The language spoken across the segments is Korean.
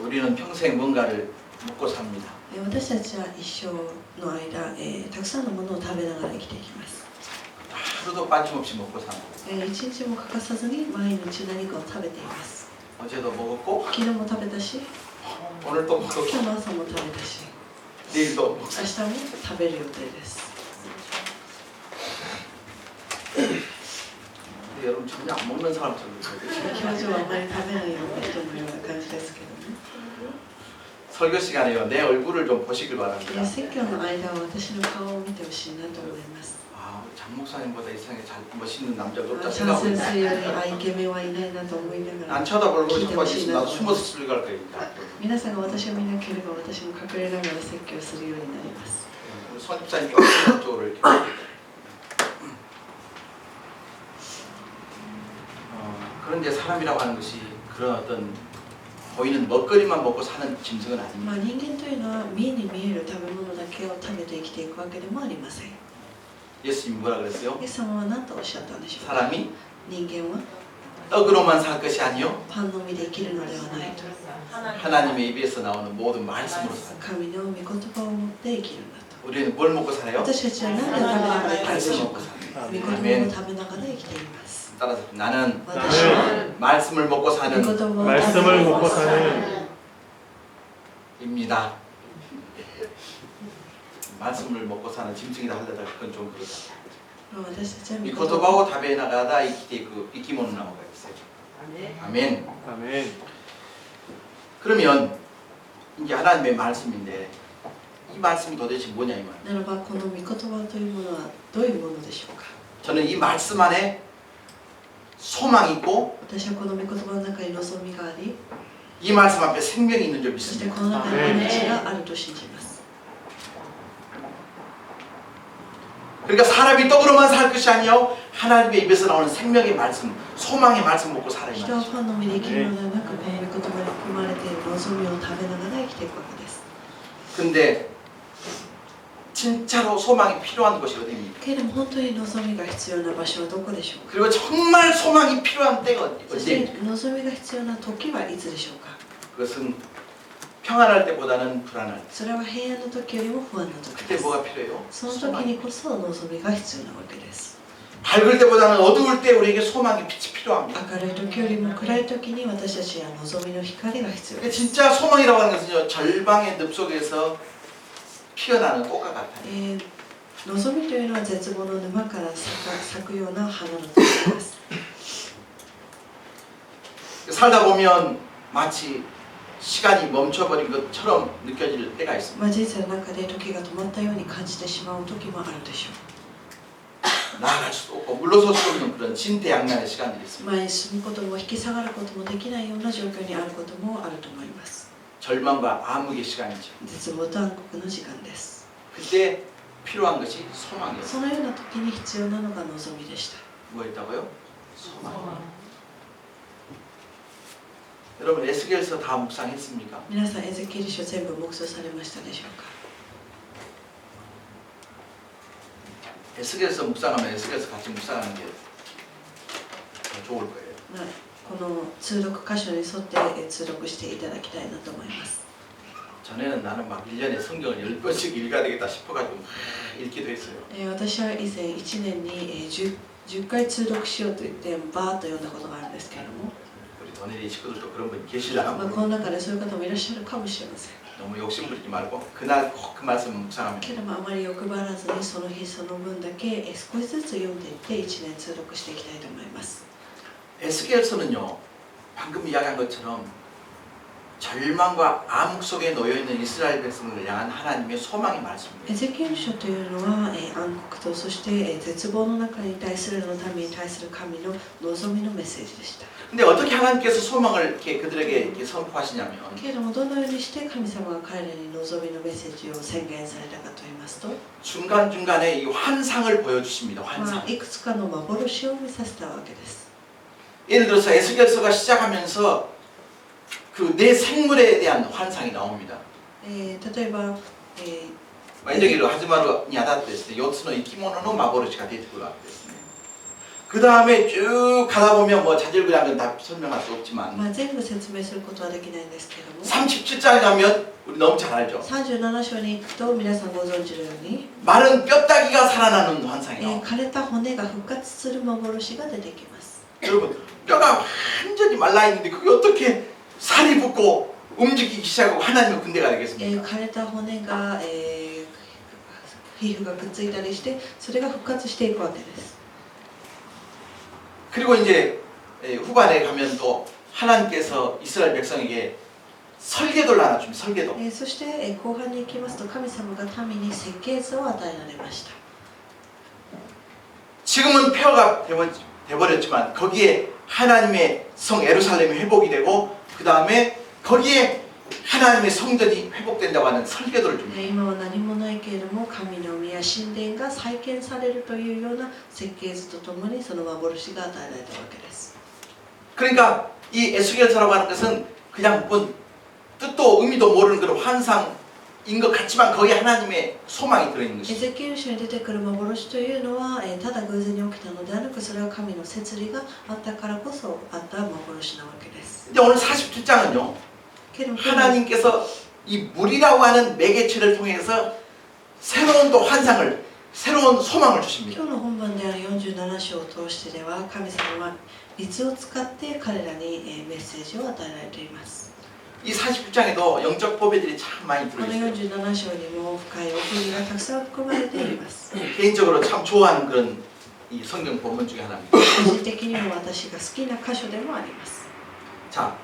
우리는 평생 뭔가를 먹고 삽니다. 私たちは一生の間、たくさんのものを食べながら生きていきます。 하루도 빠짐없이 먹고 삽니다. 一日も欠かさずに毎日何かを食べています。 어제도 먹었고 昨日も食べたし、 오늘도 먹었고 今日の朝も食べたし、 내일도 明日も食べる予定です。 근데 여러분 전혀 안 먹는 사람처럼 그러거든요. 表情はあまり食べないような人のような感じですけどね。 설교 시간에요. 내 얼굴을 좀 보시길 바랍니다. 説教の間は私の顔を見てほしいなと思います。 아, 장 목사님보다 이상하게 잘 멋있는 남자가 없다 チャン 생각하고 先 있어요. 生よりイケメンはいないなと思いながら 안 쳐다보고 기대 자꾸 없이 나도 나도. 숨어서 설교할 거예요. 皆さんが私を見なければ私も隠れながら説教するようになります。 우리 선집사님 쪽으로 이렇게. 그런데 사람이라고 하는 것이 그런 어떤 보이는 먹거리만 먹고 사는 짐승은 ま 아닙니다. あ人間というのは目に見える食べ物だけを食べて生きていくわけでもありません。 예수님이 뭐라 그랬어요? イエス様は何とおっしゃったんでしょうか。 사람이 人間は 떡으로만 살 것이 아니요 パンのみで生きるのではないと。 하나님의 입에서 나오는 모든 말씀으로 살다. 神の御言葉を持って生きるんだと。 우리는 뭘 먹고 살아요? 私たちは何を食べながら生きるで 말씀 しょう 먹고 か。 삽니다. 御言葉を食べながら生きています。 따라서 나는 私は 말씀을 먹고 御言 사는 葉を食べ 말씀을 먹고 사는 입니다. 말씀을 먹고 사는 짐승이다 하려다 그건 좀 그렇다. 私たちは御 이 言葉 고토바오 답에 나가다 이키테이크 이키모노 나무가 있어요. 아멘. 아멘. 그러면 이제 하나님의 말씀인데 이 말씀이 도대체 뭐냐 이 말. ならばこの御言葉というものはどういうものでしょうか。 저는 이 말씀 안에 소망이 있고 私はこの御言葉の中に望みがあり、 이 말씀 앞에 생명이 있는 줄 そして 믿습니다. この中に命があると信じます。 그러니까 사람이 떡으로만 살 것이 아니요 하나님의 입에서 나오는 생명의 말씀, 소망의 말씀 먹고 살아야 人は 말이죠. パンのみで生きるのではなく、この御言葉に含まれている望みを食べながら生きていくわけです。 근데 진짜로 소망이 필요한 곳이 어디입니까? けれども本当に望みが必要な場所はどこでしょうか。 그리고 정말 소망이 필요한 때가 そして 언제입니까? 望みが必要な時はいつでしょうか。 그것은 평안할 때보다는 불안할 때. それは平安の時よりも不安な時 그때 です 뭐가 필요해요? その時にこそ望みが必要なわけです。 밝을 때보다는 어두울 때 우리에게 소망의 빛이 필요합니다. 明るい時よりも暗い時に私たちは望みの光が必要 근데 です。 진짜 소망이라고 하는 것은요 절방의 늪 속에서 피어나는 꽃과 같아요. 望みというのは絶望の沼から咲くような花の時です。 살다 보면 마치 시간이 멈춰버린 것처럼 느껴질 때가 있습니다. まあ人生の中で時が止まったように感じてしまう時もあるでしょ 나아갈 수도 없고 물러설 수 없는 그런 진퇴양난의 시간들이 う。 있습니다. 前に進むことも引き下がることもできないような状況にあることもあると思います。 절망과 암흑의 시간이죠. 絶望と暗黒の時間です。 그때 필요한 것이 소망이었어요. そのような時に必要なのが望みでした。 뭐였다고요? 소망. 여러분 에스겔서 다 묵상했습니까? 皆さんエゼキエル書全部黙想されましたでしょうか。 에스겔서 묵상하면 에스겔서 같이 묵상하는 게 더 좋을 거예요. まあこの通読箇所に沿って通読していただきたいなと思います。 전에는 나는 막 1년에 성경을 10번씩 읽어야 되겠다 싶어가지고 막 읽기도 했어요. 私は以前1年に10回通読しようと言ってバーッと読んだことがあるんですけれども、 우리 도네리 식구들도 그런 분 계시려나 まあ、この中でそういう方もいらっしゃるかもしれません。 너무 욕심부리지 말고 그날 꼭 그 말씀 묵상하면 けれどもあまり欲張らずにその日その分だけ少しずつ読んでいって1年通読していきたいと思います。 에스겔서는요 방금 이야기한 것처럼 절망과 암흑 속에 놓여있는 이스라엘 백성을 향한 하나님의 소망의 말씀입니다. エゼキエル書というのは暗黒とそして絶望の中に対するの民に対する神の望みのメッセージでした。 근데 어떻게 하나님께서 소망을 이렇게 그들에게 이렇게 선포하시냐면 けれどもどのようにして神様が彼らに望みのメッセージを宣言されたかと言いますと、 중간중간에 이 환상을 보여주십니다. ま 환상. あ、いくつかの幻を見させたわけです。 예를 들어서 에스겔서가 시작하면서 그 내 생물에 대한 환상이 나옵니다. 例えば、 만약에 하지마루 니아다 됐을 때 요츠노 이키모노의 마보로시가 出てくるわけですね. 그 다음에 쭉 가다 보면 뭐 자질구레한 건 다 설명할 수 없지만 まあ、全部説明することはできないんですけども 37장에 가면 우리 너무 잘 알죠. 37章に行くと皆さんご存知のように、 마른 뼈다귀가 살아나는 환상이에요. 枯れた骨が復活する幻が出てきます。 여러분 뼈가 완전히 말라있는데 그게 어떻게 살이 붙고 움직이기 시작하고 하나님의 군대가 되겠습니까? 枯れた骨が、皮膚がくっついたりしてそれが復活していくわけです。 그리고 이제 후반에 가면 또 하나님께서 이스라엘 백성에게 설계도를 하나 줍니다. 설계도. そして、後半に行きますと神様が民に設計図を与えられました。 지금은 폐허가 돼버렸지만 거기에 하나님의 성 예루살렘이 회복이 되고 그 다음에 거기에 하나님의 성전이 회복된다고 하는 설계도를 줍니다. 今は何もないけれども神の宮神殿が再建されるというような設計図とともにその幻が与えられたわけです。 그러니까 이 에스겔서라고 하는 것은 그냥 뭐 뜻도 의미도 모르는 그런 환상인 것 같지만 거기에 하나님의 소망이 들어있는 エ 것이죠. ゼキエル書に出てくる幻というのは、ただ偶然に起きたのではなくそれは神の摂理があったからこそあった幻なわけです。 근데 오늘 47장은요 けれども 하나님께서 이 물이라고 하는 매개체를 통해서 새로운 또 환상을 새로운 소망을 주십니다. 今日の本番である47章を通してでは神様は水を使って彼らにメッセージを与えられています。 이 49장에도 영적 보배들이 참 많이 この 들어있어요. 47章にも深い奥義がたくさん含まれています。 개인적으로 참 좋아하는 그런 이 성경 본문 중에 하나입니다. 個人的にも私が好きな箇所でもあります。 자,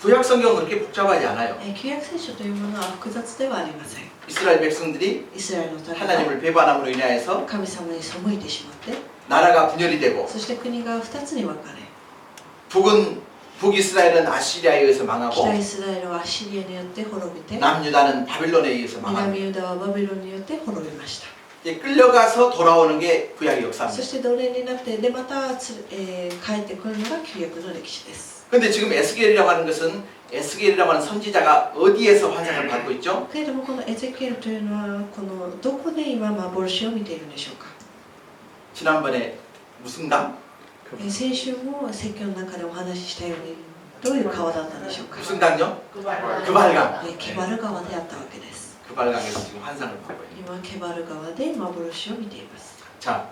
구약 성경은 그렇게 복잡하지 않아요. 旧約聖書というものは複雑ではありません。 이스라엘 백성들이 イスラエルの民が 하나님을 배반함으로 인하여서 神様に背いてしまって 나라가 분열이 되고 そして国が2つに分かれ 북이스라엘은 아시리아에 의해서 망하고 北イスラエルはアッシリアによって滅びて 남유다는 바빌론에 의해서 망하고 南ユダはバビロンによって滅びました。 이제 끌려가서 돌아오는 게 구약의 そ 역사입니다. して奴隷になってでまた帰ってくるのが旧約の歴史です。 근데 지금 에스겔이라고 하는 것은 에스겔이라고 하는 선지자가 어디에서 환상을 받고 있죠? けれどもこのエゼキエルというのはこのどこで今幻を見ているんでしょうか。 지난번에 무슨 강? 先週も説教の中でお話ししたようにどういう川だったんでしょうか。 무슨 강요? 그발강. ケバル川であったわけです。 그발강에서 지금 환상을 받고 있는. 今ケバル川で幻を見ています。 자,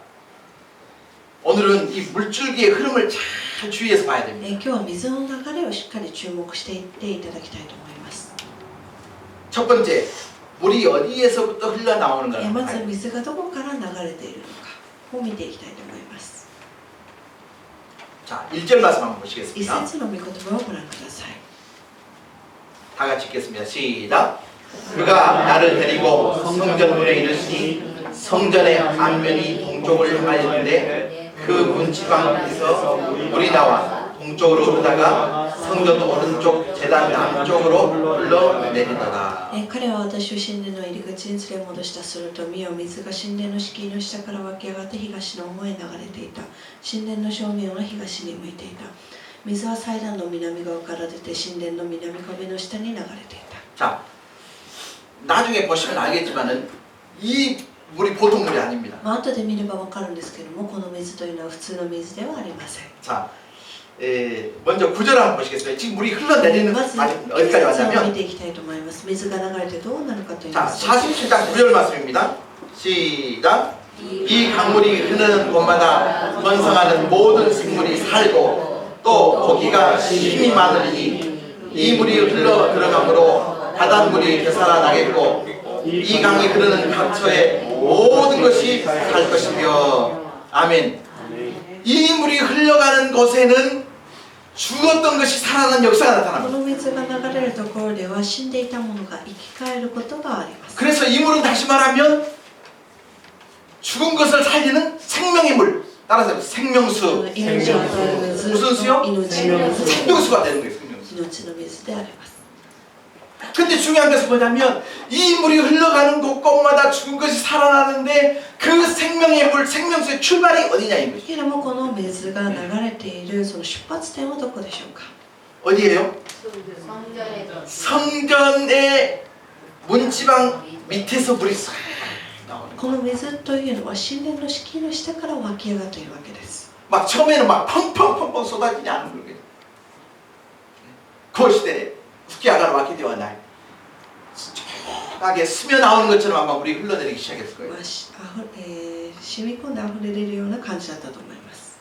오늘은 이 물줄기의 흐름을 잘 주의해서 봐야 됩니다. 今日は水の流れをしっかり注目していっていただきたいと思います。 첫 번째, 물이 어디에서부터 흘러나오는가. まず水がどこから流れているのかを見ていきたいと思います。 자, 1절 말씀 한번 一 보시겠습니다. 節の御言葉をご覧ください。 다 같이 읽겠습니다. 시작. 그가 나를 데리고 성전문에 이르시니 성전의 앞면이 동쪽을 향하였는데 그 문지방에서 물이 나와 동쪽으로 흐르다가 성전 오른쪽 제단 남쪽으로 흘러내리더라. 彼は私を神殿の入り口に連れ戻した。すると見よ水が神殿の敷居の下から湧き上がって東の方へ流れていた。神殿の正面は東に向いていた。水は祭壇の南側から出て神殿の南壁の下に流れていた。 자, 나중에 보시면 알겠지만은 이 물이 보통 물이 아닙니다. 後で見ればわかるんですけども、この水というのは普通の水ではありません。 자, 먼저 9절 한번 보시겠습니다. 지금 물이 흘러내리는 まず 어디까지 を 왔냐면 見ていきたいと思います。水が流れてどうなるかといい 자, ますと、 47장 9절 말씀입니다. 시작. 이 강물이 흐르는 곳마다 번성하는 모든 생물이 살고 또 고기가 힘이 많으니 이 물이 흘러 들어가므로 바닷물이 되살아나겠고 이 강이 흐르는 각처에 모든 것이 살 것이며 아멘. 이 물이 흘러가는 곳에는 죽었던 것이 살아난 역사가 こ 나타납니다. の水が流れるところでは死んでいたものが生き返ることがあります。 그래서 이 물은 다시 말하면 죽은 것을 살리는 생명의 물. 따라서 생명수. 命を与える水、 무슨 수요? 命の水、 생명수가 되는 거예요. 생명수. 命の水であります。 근데 중요한 것은 뭐냐면 이 물이 흘러가는 곳곳마다 죽은 것이 살아나는데 그 생명의 물, 생명수의 출발이 어디냐 이 것이. けれどもこの水が流れているその出発点はどこでしょうか。 어디예요? 성전의 문지방 밑에서 물이 싹 나오는. この水というのは神殿の敷居の下から湧き上がっているわけです。 막 처음에는 막 펑펑펑펑 쏟아지지 않은 거예요. 그 시대에 후기야가 왔기 때문에 조용하게 스며 나오는 것처럼 아마 물이 흘러내리기 시작했을 거예요. 染み込んで溢れ出るような感じだったと思います。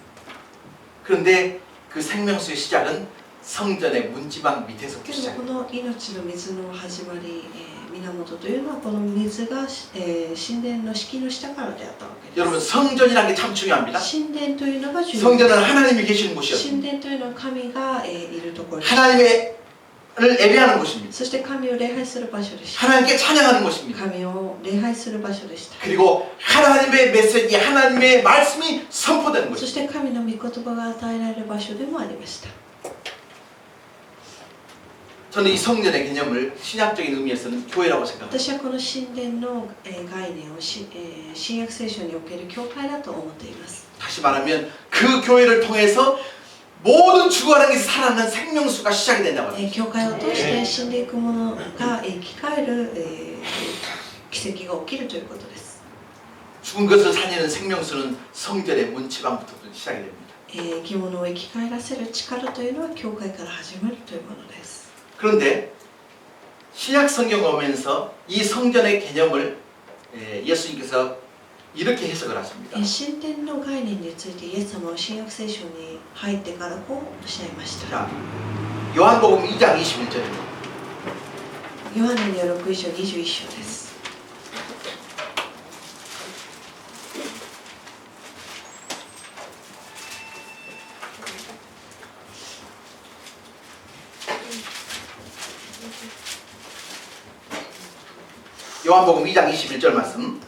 그런데 그 생명수의 시작은 성전의 문지방 밑에서부터 けどこ 시작해요. の命の水の始まり、源というのはこの水が、神殿の敷居の下からであったわけです。 여러분 성전이라는 게 참 중요합니다. 神殿というのが重要です。 성전은 하나님이 계시는 곳이었습니다. 神殿というのは神が、いるところです。 하나님을 예배하는 곳입니다. そして神を礼拝する場所でした。 하나님께 찬양하는 곳입니다. 神を礼拝する場所でした。 그리고 하나님의 메시지, 하나님의 말씀이 선포되는 そ 곳입니다. して神の御言葉が与えられる場所でもありました。 저는 이 성전의 개념을 신약적인 의미에서는 교회라고 생각합니다. 私はこの神殿の、概念を新約聖書における教会だと思っています。 다시 말하면 그 교회를 통해서 모든 죽어가는 게 살아나는 생명수가 시작이 된다고 합니다. 教会を通して死んでいくものが生き返る、奇跡が起きるということです。 죽은 것을 살리는 생명수는 성전의 문지방부터 시작이 됩니다. 生き物を生き返らせる力というのは教会から始まるというものです。 그런데 신약 성경을 오면서 이 성전의 개념을 예수님께서 이렇게 해석을 하십니다. 神殿の概念についてイエス様は新約聖書に入ってからこうおっしゃいました。 자, 요한복음 2장 21절입니다. ヨハネによる福音書21章です。 요한복음 2장 21절 말씀.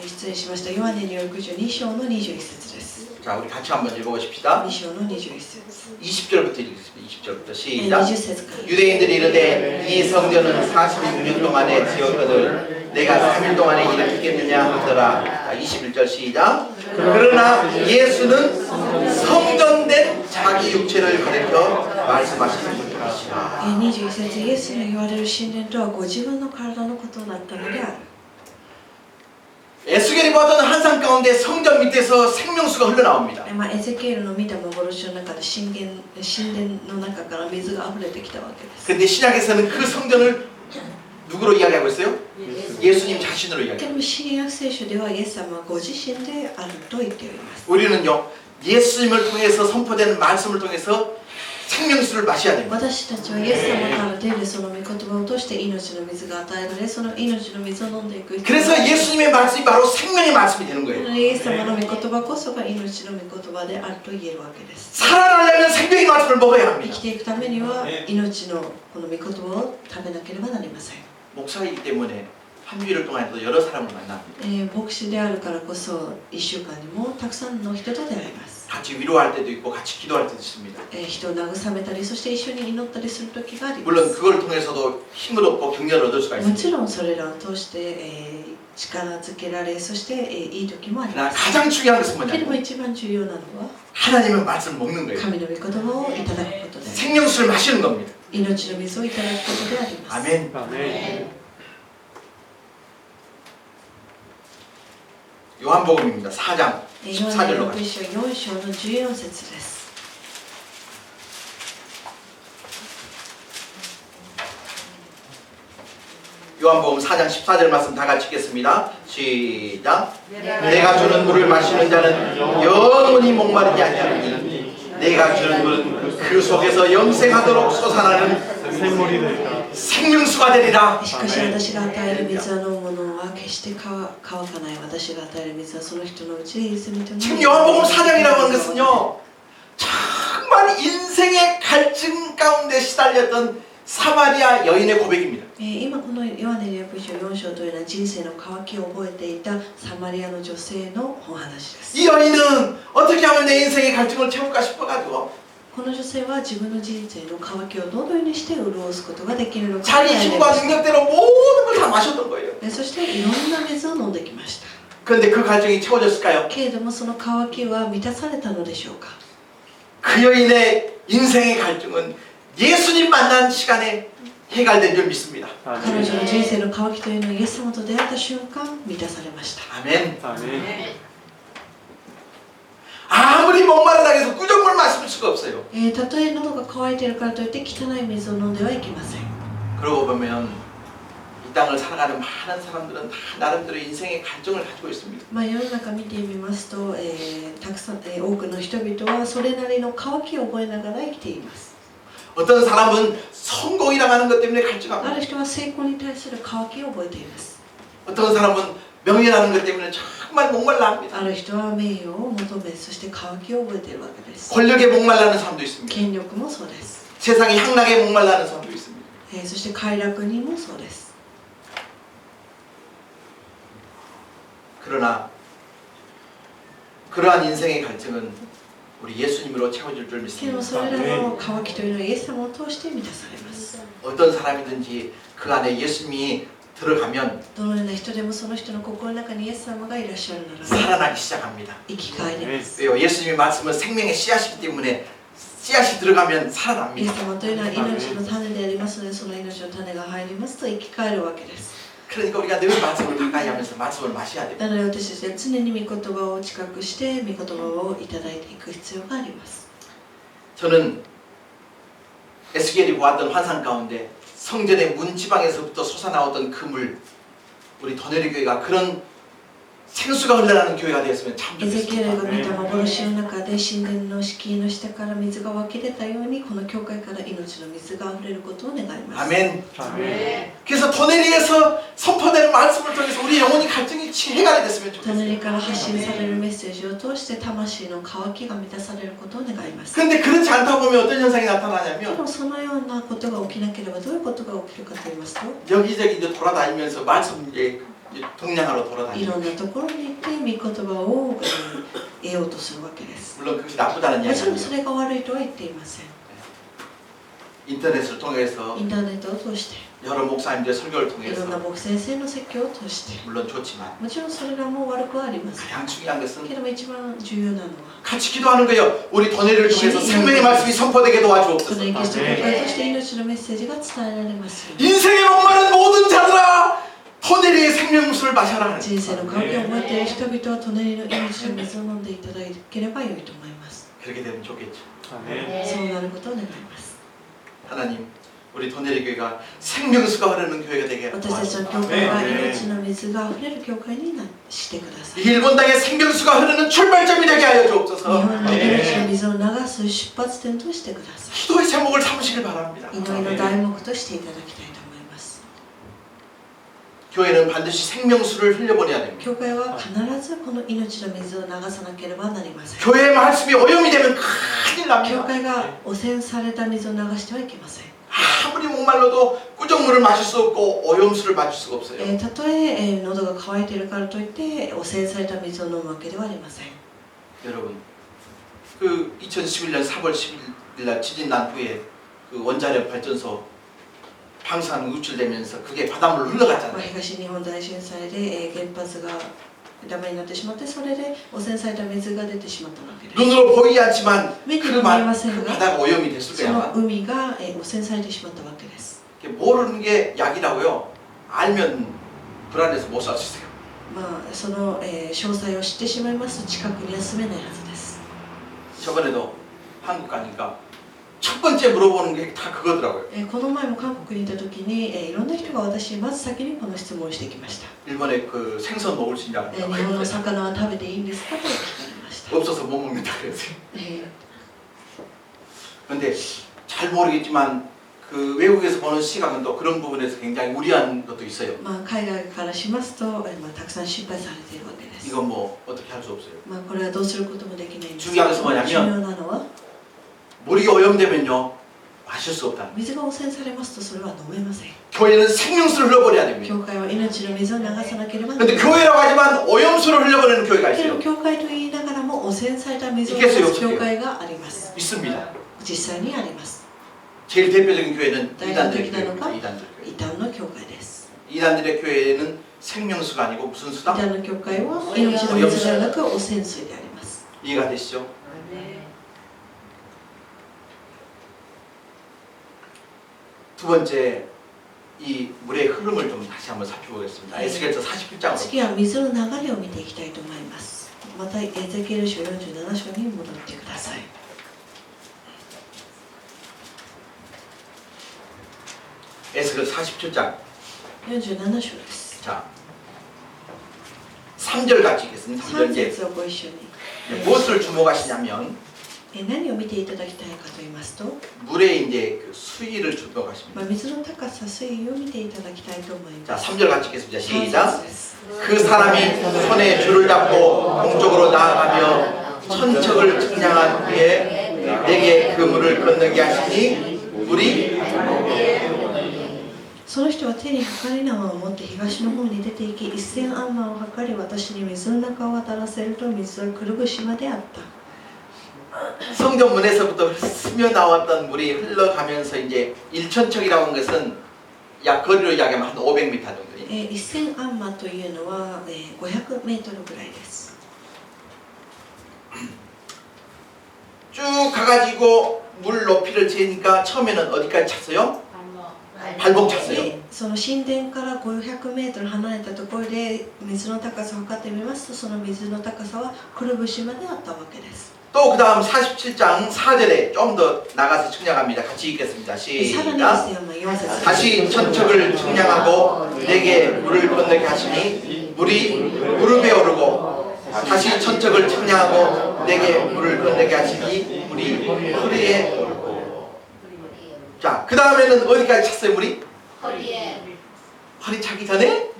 失礼しました。ヨハネによる福音書2章の21節です。 자, 우리 같이 한번 읽어보십시다. 2章の21節。 20절부터 읽겠습니다. 20절부터 20 시작. 節から。 유대인들이 이르되 이 성전은 46년 동안에 지었거늘 내가 3일 동안에 일으키겠느냐 하더라. 자, 21절 시작. 그러나 예수는 성전된 자기 육체를 가리켜 말씀하시는 것이라. 21節、イエスの言われる神殿とはご自分の体のことだったのである。 에스겔이 보던 환상 가운데 성전 밑에서 생명수가 흘러나옵니다. エゼキエルの見た幻の中で神殿の中から水が溢れてきたわけです。 근데 신약에서는 그 성전을 누구로 이야기하고 있어요? 예수님 자신으로 で 이야기합니다. も新約聖書ではイエス様はご自身であると言っております。 우리는요 예수님을 통해서 선포되는 말씀을 통해서 생명수를 마셔야 됩니다. 私たちはイエス様から出るその御言葉を通して命の水が与えられ、その命の水を飲んでいく。 그래서 예수님의 말씀이 바로 생명의 말씀이 되는 거예요. イエス様の御言葉こそが命の御言葉であると言えるわけです。 살아나려면 생명의 말씀을 먹어야 生 합니다. きていくためには命のこの御言葉を食べなければなりません。 목사이기 때문에 한 주일 동안에도 여러 사람을 만납니다. 牧師であるからこそ1週間にもたくさんの人と出会います。 같이 위로할 때도 있고 같이 기도할 때도 있습니다. 人を慰めたり、そして一緒に祈ったりする時がありま 물론 す。 그걸 통해서도 힘을 얻고 격려를 얻을 수가 も 있습니다. ちろんそれらを通して、力づけられ、そして、いい時もあり 그러나 ます。 가장 중요한 것은 けれども 뭐냐면 一番重要なのは 하나님의 말씀을 먹는 거예요. 神の御言葉をいただくことで、 생명수를 마시는 겁니다. 命の水をいただくことであります。 아멘. 아멘. 요한복음입니다. 4장 ヨハネ 14절로 の 가시죠. 福音書4章の14節です。 요한복음 4장 14절 말씀 다 같이 읽겠습니다. 시작. 내가 주는 물을 마시는 자는 영원히 목마르지 아니하니 내가 주는 물은 그 속에서 영생하도록 솟아나는 샘물이 될까? 생명수가 되리라. しかし私が与える水は飲む者は決して乾かない。私が与える水はその人のうちで泉とな 지금 り 요한복음 4장이라고 하는 것은요 정말 인생의 갈증 가운데 시달렸던 사마리아 여인의 고백입니다. 今このヨハネの福音書4章というのは人生の渇きを覚えていたサマリアの女性のお話です。 이 여인은 어떻게 하면 내 인생의 갈증을 채울까 싶어가지고 この女性は自分の人生の渇きをどのようにして潤すことができるのか 자기 悩んでい 힘과 ました。 능력대로 모든 걸 다 마셨던 거예요. そしていろんな水を飲んできました。 그런데 그 갈증이 채워졌을까요? けれどもその渇きは満たされたのでしょうか。 그 여인의 인생의 갈증은 예수님 만난 시간에 해결된 줄 믿습니다. 彼女の人生の渇きというのをイエス様と出会った瞬間満たされました。 아멘. 아멘. 아무리 목마르다고 해서 꾸정물 마실 수가 없어요. たとえ喉が渇いているからといって汚い水を飲んではいけません。 그러고 보면 이 땅을 살아가는 많은 사람들은 다 나름대로 인생의 갈증을 가지고 있습니다. 世の中見てみますと、たくさん、多くの人々はそれなりの渇きを覚えながら生きています。 어떤 사람은 성공이라고 하는 것 때문에 あ 갈증합니다. る人は成功に対する渇きを覚えています。 어떤 사람은 명예라는 것 때문에 정말 목말라 합니다. ある人は名誉を求め、そして渇きを覚えているわけです。 권력에 목말라는 사람도 있습니다. 権力もそうです。 세상의 향락에 목말라는 사람도 있습니다. そして快楽にもそうです。 그러나 그러한 인생의 갈증은 우리 예수님으로 채워질 줄 けど 믿습니다. それらの渇きというのはイエス様を通して満たされます。 어떤 사람이든지 그 안에 예수님이 들어가면 どのような人でもその人の心の中にイエス様がいらっしゃるならば 살아나기 시작합니다. 生き返ります。 왜요? 예수님의 말씀은 생명의 씨앗이기 때문에 씨앗이 들어가면 イエ 살아납니다. ス様というのは命の種でありますので、その命の種が入りますと生き返るわけです。 그러니까 우리가 늘 말씀을 가까이 하면서 말씀을 마셔야 됩니다. なので私たちは常に御言葉を近くして御言葉をいただいていく必要があります。 저는 에스겔이 보았던 환상 가운데 성전의 문지방에서부터 솟아나오던 그 물, 우리 더네리 교회가 그런 생수가 흘러나는 교회가 되었으면 참 エゼキエルが 좋겠습니다. 見た幻の中で神殿の敷居の下から水が湧き出たように、この教会から命の水が溢れることを願います。 아멘. 아멘. 그래서 더네리에서 선포되는 말씀을 통해서 우리 영혼이 갈증이 해결이 됐으면 隣 좋겠어요. から発信されるメッセージを通して魂の渇きが満たされることを願います。 그런데 그렇지 않다 보면 어떤 현상이 で 나타나냐면 もそのようなことが起きなければどういうことが起きるかと言いますと、 여기저기 이제 돌아다니면서 말씀 이제 동량하러 い 돌아다니고 ろんなところに行って御言葉を得ようとするわけです。 물론 그것이 나쁘다는 も 이야기 ちろんそ 아니에요. れが悪いとは言っていません。 인터넷을 통해서 インターネットを通して、 여러 목사님들의 설교를 いろんな 통해서 牧先生の説教を通して、 물론 좋지만 もちろんそれらも悪くはありません。 가장 중요한 것은 けども一番重要なのは、 같이 기도하는 거예요. 우리 더네리를 통해서 생명의 말씀이 선포되게 そ 도와주옵소서. のキリスト教会として命のメッセージが伝えられますように。 인생의 목마른 모든 자들아 더네리의 생명수를 마셔라 하는 人生の渇きを持っている人々は隣の命の水を飲んでいただければ良いと思います。 그렇게 되면 좋겠죠. 아멘. そうなることを願います。 하나님 우리 더네리 교회가 생명수가 흐르는 교회가 되게 私たちの教会が命の水が溢れる教会にしてください。 일본 땅에 생명수가 흐르는 출발점이 되게 하여 日 주옵소서. 本に命の水を流す出発点としてください。 기도의 제목을 삼으시길 바랍니다. 祈りの題目としていただきたいと思います。 교회는 반드시 생명수를 흘려보내야 됩니다. 教会は必ずこの命の水を流さなければなりません。 교회의 말씀이 오염이 되면 큰일 教 납니다. 会が汚染された水を流してはいけません。 아무리 목말라도 꾸정물을 마실 수 없고 오염수를 마실 수가 없어요. たとえ喉が渇いているからといって汚染された水を飲むわけではありません。 여러분, 그 2011년 4월 10일 날 지진 난 후에 그 원자력 발전소 방사능 유출되면서 그게 바닷물로 흘러갔잖아요. 東日本大震災で原発がダメになってしまって、それで汚染された水が出てしまったわけです。 눈으로 보이지 않지만 目に 그 は見えませんが、 바다가 오염이 됐을 そ 거야. の 아마. 海が汚染されてしまったわけです。 모르는 게 약이라고요. 알면 불안해서 못 살 수 있어요. その、詳細を知ってしまいますと近くには住めないはずです。 저번에도 한국 가니까 첫 번째 물어보는 게 다 그거더라고요. この前も韓国にいた時に、いろんな人が私にまず先にこの質問をしてきました。 일본에 그 생선 먹을 수 있냐고. 日本の魚は食べていいんですかと聞かれました。 없어서 못 먹는다 그랬어요. え 근데 잘 모르겠지만 그 외국에서 보는 시각은 또 그런 부분에서 굉장히 무리한 것도 있어요. 海外からしますと、たくさん心配されているわけです。 이건 뭐 어떻게 할 수 없어요. これはどうすることもできないんです。 중요한 것은 뭐냐면 重要なのは 물이 오염되면요 마실 수 없다. 水が汚染されますとそれは飲めません。 교회는 생명수를 흘려보내야 됩니다. 教会は命の水を流さなければなり 근데 ません。 교회라고 하지만 오염수를 흘려보내는 교회가 けど 있어요. 教会と言いながらも汚染された水を流す教会があります。 있습니다. 実際にあります。 제일 대표적인 교회는 이단들의 대표적인 교회입니다. 교회가? 이단들 교회. 異端の教会です。 이단들의 교회는 생명수가 아니고 무슨 異 수다? 端の教会は命の水ではなく汚染水であります。 이해가 되시죠? 두 번째 이 물의 흐름을 좀 다시 한번 살펴보겠습니다. 에스겔서 47장으로. 次は水の流れを見ていきたいと思います。またエゼキエル書47章に戻ってください。 에스겔 47장. 47章です。 자, 3절 같이 읽겠습니다. 3 3절 이제 節をご一緒に。 무엇을 주목하시냐면 何を見ていただきたいかと言いますと、 물의 이제 그 수위를 주목하십니다. 水の高さ、水位を見ていただきたいと思い 자, ます。 3절 같이 읽겠습니다. 3 시작. 節です。 그 사람이 손에 줄을 잡고 동쪽으로 나아가며 천척을 측량한 후에 내게 그 물을 건너게 하시니 물이 その人は手に測り縄を持って東の方に出て行き、1000アンマーを測り私に水の中を渡らせると水はくるぶしまであった。 성전 문에서부터 스며 나왔던 물이 흘러가면서 이제 1천척이라고 하는 것은 약 거리로 이야기하면 한 500m 정도. 1000アンマーというのは500メートルぐらいです。 쭉 가가지고 물 높이를 재니까 처음에는 어디까지 찼어요? 발목 찼어요. でその神殿から500メートル離れたところで水の高さを測ってみますと、その水の高さはくるぶしまであったわけです。 또 그 다음 47장 4절에 좀 더 나가서 측량합니다. 같이 읽겠습니다. さらにです 시작. よ、4節 다시 천척을 측량하고 내게 물을 건너게 하시니 물이 무릎에 오르고 다시 천척을 측량하고 내게 물을 건너게 하시니 물이 허리에 오르고. 자, 그 다음에는 어디까지 찼어요 물이? 허리 차기 전에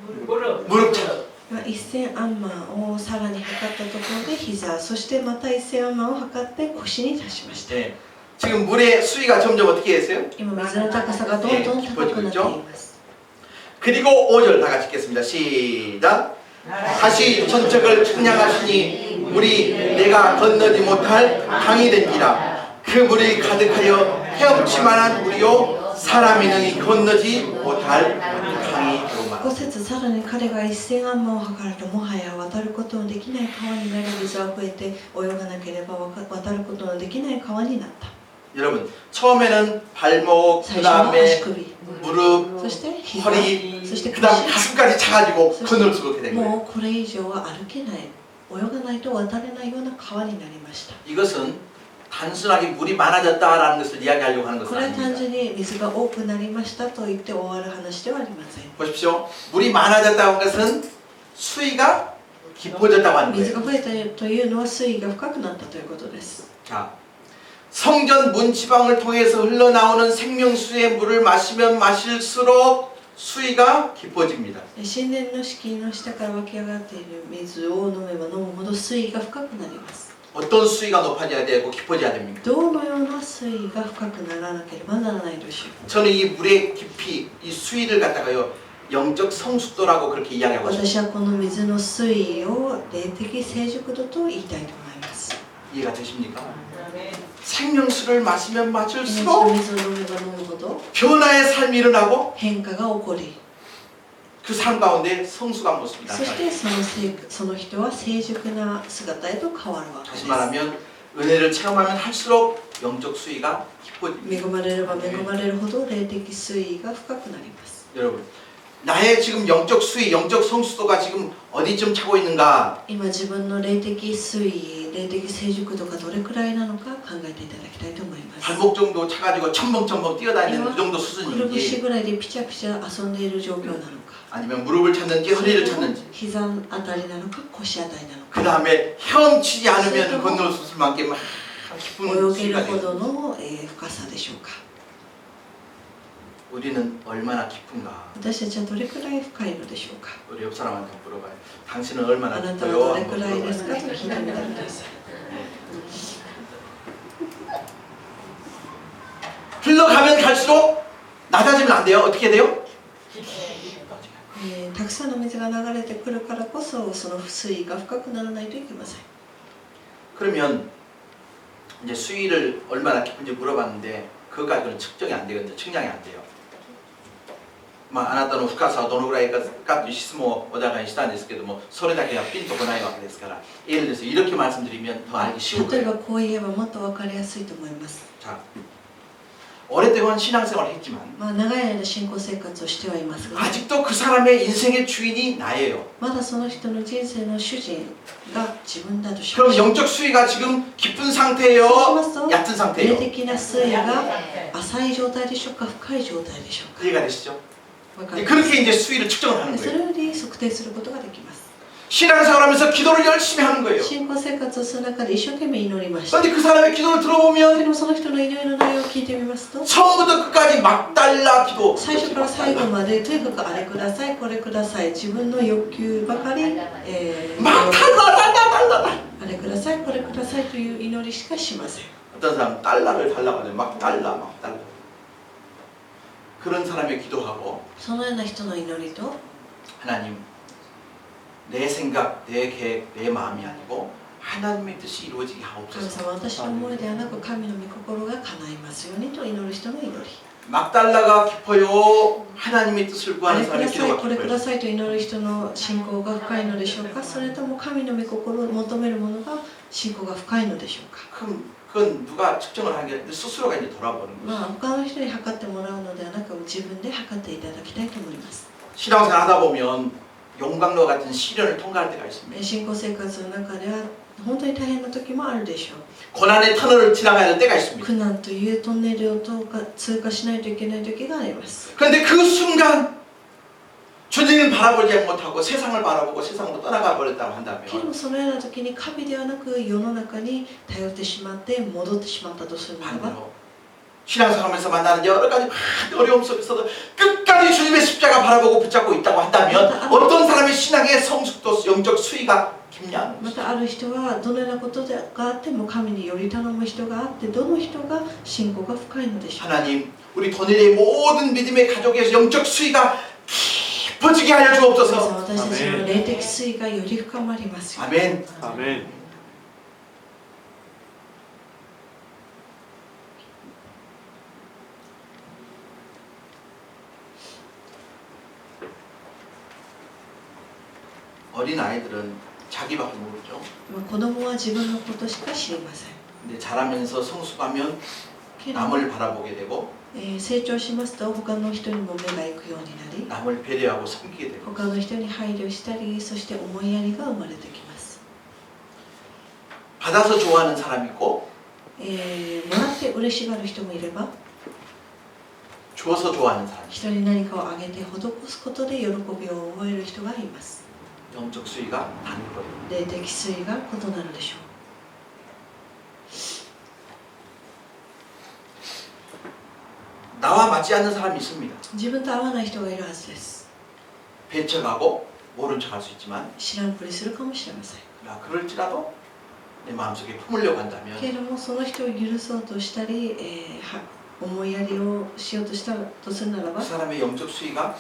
무릎 차. 1000アンマーをさらに測ったところで膝、そしてまた1000アンマーを測って腰に達しました。 네. 지금 물의 수위가 점점 어떻게 했어요? 今水の高さがどんどん高くなっています。 그리고 5절 다 같이 읽겠습니다. 시작. 다시 천척을 측량하시니 물이 내가 건너지 못할 강이 된지라. 그 물이 가득하여 헤엄치만한 물이요 사람이 능히 건너지 못할 강이 되고만. 5節さらに彼が1000アンマーを測るともはや渡ることのできない川になり、水は増えて泳がなければ渡ることのできない川になった。 여러분 처음에는 발목, 그 最初は 다음에 足首、 무릎, そして膝、 허리, そして 그 다음 腰。 가슴까지 차가지고 건널 수 없게 된 거예요. もうこれ以上は歩けない、泳がないと渡れないような川になりました。 이것은 단순하게 물이 많아졌다라는 것을 이야기하려고 하는 こ 것은 れは単 아닙니다. 純に水が多くなりましたと言って終わる話ではありません。 보십시오. 물이 많아졌다고 하는 것은 수위가 깊어졌다고 하는 水が 거예요. 増えたというのは水位が深くなったということです。 자, 성전 문지방을 통해서 흘러나오는 생명수의 물을 마시면 마실수록 수위가 깊어집니다. 神殿の敷居の下から湧き上がっている水を飲めば飲むほど水位が深くなります。 어떤 수위가 높아져야 되고 깊어져야 됩니까? どのような水位が深くならなければならないでしょう。 저는 이 물의 깊이, 이 수위를 갖다가요 영적 성숙도라고 그렇게 이야기하고 싶어요. 私はこの水の水位を霊的成熟度と言いたいと思います。 이해가 되십니까? 생명수를 마시면 命 마실수록 の水を飲めば飲むほど 변화의 삶이 일어나고 変化が起こり、 그 삶 가운데 성숙한 모습이 そし 나타나요. てその人は成熟な姿へと変わるわけで 다시 す。 말하면 은혜를 체험하면 할수록 영적 수위가 깊어집니다. 恵まれれば恵まれるほど霊的水位が深くなります。 여러분, 나의 지금 영적 수위, 영적 성숙도가 지금 어디쯤 차고 있는가? 今自分の霊的水位、霊的成熟度がどれくらいなのか考えていただきたいと思います。 발목 정도 차가지고 첨벙첨벙 뛰어다니는 그 정도 くるぶし 수준인지 ぐらいでピチャピチャ遊んでいる状況なのか、 아니면 무릎을 찾는지 허리를 찾는지 膝あたりなのか腰あたりなのか、 그 다음에 헤엄치지 않으면 건널 수 있을 만큼 깊은 泳げる 수위가 ほ 되고 どの深さでしょうか。 우리는 얼마나 깊은가? 私たちはどれくらい深いのでしょうか。 우리 옆 사람한테 물어봐요. 당신은 あ 얼마나 なたは 깊어요? どれ 한번 くらいです 물어봐요. かと聞いてみてください。 흘러가면 갈수록 낮아지면 안 돼요. 어떻게 돼요? たくさんの水が流れてくるからこそ、その水位が深くならないといけません。 그러면 이제 수위를 얼마나 깊은지 물어봤는데 그거까지는 측정이 안 되거든요. 측량이 안 돼요. まあ、あなたの深さはどのぐらいかという質問をお互いにしたんですけども、それだけはピンとこないわけですから、예를 들어서 이렇게 말씀드리면 더 알기 쉬울 例え 거예요. ばこう言えばもっと分かりやすいと思います。 자, 오랫동안 신앙생활을 했지만 まあ、長い間信仰生活をしてはいますが、 아직도 그 사람의 인생의 주인이 나예요. まだその人の人生の主人が自分だとし 그럼 ましょう。 영적 수위가 지금 깊은 상태예요? 얕은 霊 상태예요? 的な水位が浅い状態でしょうか、深い状態でしょうか。 이해가 되시죠? わかります。 그렇게 이제 수위를 측정을 하는 そ 거예요. れより測定することができます。 신앙생활하면서 기도를 열심히 하는 거예요. 信仰生活をする中で一生懸命祈りました。 그런데 그 사람의 기도를 で 들어보면 もその人の祈りの内容を聞いてみますと、 처음부터 끝까지 막달라 기도. 最初から最後までとにかくあれください、これください、自分の欲求ばかり、 막 달라. あれください、これくださいという祈りしかしません。 어떤 사람 달러를 달라고 하는데 막 달라. 그런 사람의 기도하고 そのような人の祈りと、 하나님 내 생각, 내 계획, 내 마음이 아니고 하나님의 뜻이 이루어지게 神 하옵소서. 様、私の思いではなく神の御心が叶いますようにと祈る人の祈り。 막 달라가 깊어요. 하나님의 뜻을 あ 구하는 れくだ 사람의 さい、 기도가 これくだ 깊어요. さいと祈る人の信仰が深いのでしょうか、それとも神の御心を求める者が信仰が深いのでしょうか。 그건 누가 측정을 하는 게 아니라 스스로가 이제 돌아보는 거예요. まあ、他の人に測ってもらうのではなく、自分で測っていただきたいと思います。 신앙생활 하다 보면 용광로 같은 시련을 통과할 때가 있습니다. 信仰生活の中では本当に大変な時もあるでしょう。 고난의 터널을 지나가야 할 때가 있습니다. 苦難というトンネルを通過しないといけない時があります。 그런데 그 순간 주님을 바라보지 못하고 세상을 바라보고 세상으로 떠나가 버렸다고 けど 한다면 そのような時に神ではなく世の中に頼ってしまって戻ってしまったとするならば、 반대로 신앙생활하면서 만나는 여러 가지 많은 어려움 속에서도 끝까지 주님의 십자가 바라보고 붙잡고 있다고 한다면 어떤 사람의 신앙의 성숙도 영적 수위가 깊냐? またある人はどのようなことがあっても神により頼む人があって、どの人が信仰が深いのでしょうか。 하나님 우리 도내의 모든 믿음의 가족에서 영적 수위가 깊어지게 하여 神様、 주옵소서. 私たちの霊的水位がより深まりますように。 아멘. 아멘. 어린 아이들은 자기밖에 모르죠. まあ子供は自分のことしか知りません。 근데 자라면서 성숙하면 けど 남을 바라보게 되고 成長しますと他の人にも目が行くようになり、 남을 배려하고 섬기게 되고 他の人に配慮したり、そして思いやりが生まれてきます。 받아서 좋아하는 사람이 있고 もらって嬉しがる人もいれば、 주어서 좋아하는 사람이 있고 人に何かをあげて施すことで喜びを覚える人がいます。 영적 수위가 다른 거예요. 霊的水位が異なるでしょう。 나와 맞지 않는 사람이 있습니다. 自分と合わない人がいるはずです。 배척하고 모른 척할 수 있지만 知らんぷりするかもしれません。 그럴지라도 내 마음속에 품으려고 한다면 けれどもその人を許そうとしたり、思いやりをしようとしたとするならば、 그 사람의 영적 수위가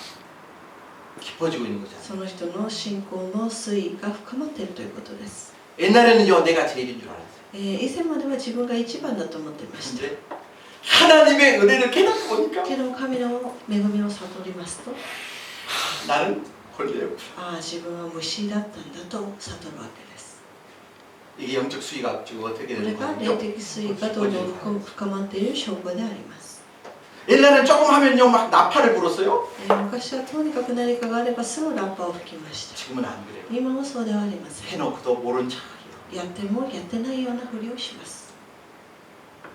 깊어지고 있는 거잖아요. その人の信仰の水位が深まっているということです。 옛날에는요 내가 제일인 줄 알았어요. 以前までは自分が一番だと思っていました。 근데 하나님의 은혜를 깨닫고 보니까 けども神の恵みを悟りますと、 나는 벌레요. ああ自分は虫だったんだと悟るわけです。 이게 영적 수위가 지금 어떻게 これ 되는 が霊 거예요? 的水位がどんどん深まっている証拠であります。 옛날에는 조금 하면요 막 나팔을 불었어요. 昔はとにかく何かがあればすぐラッパを吹きました。 지금은 안 그래요. 今はそうではありません。 해놓고도 모른 척해요. やってもやってないようなふりをします。